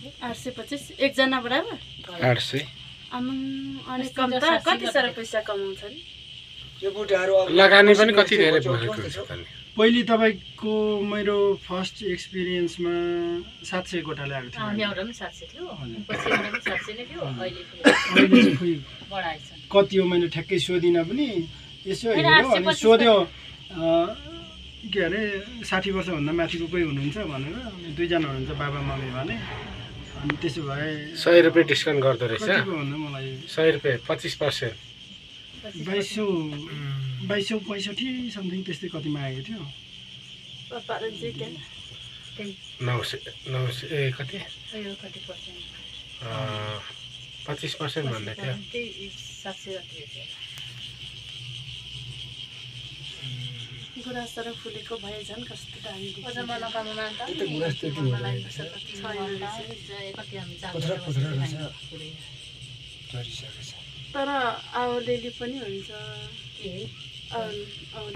825 एकजना बराबर 800 अनि कम त कति साह्रो पैसा कमाउँछ नि यो बुढाहरू लगानी पनि कति धेरै भएको छ त नि पहिले तपाईको मेरो फर्स्ट एक्सपिरियन्समा 700 कोठा ल्याएको थियो ल्याउँदा पनि 700 थियो पछि ल्याउँदा पनि 700 नै थियो अहिले अहिले बढाएछ कति हो मैले ठ्याक्कै सोधिनँ पनि यसो हेर्यो अनि सोध्यो के अरे 60 वर्षभन्दा माथिको कोही हुनुहुन्छ भनेर अनि दुईजना हुनुहुन्छ बाबा मम्मी भने अनि त्यसो भए 100 रुपैयाँ डिस्काउन्ट गर्दो रहेछ कतिको भन्दा मलाई 100 रुपैयाँ 25% 2265 समथिङ त्यस्तै कति मागेको थियो 900 ए कति यो कति पर्सेन्ट 25% भन्दै थियो 700 थियो गुराँस तर फुलेको भए झन् कस्तो दामी अझ मनोकामना त त्यो गुराँस त्यति हुँदैन कति हामी पथरा पथरा रहेछ झरिसकेछ तर आउलेली पनि हुन्छ के आउले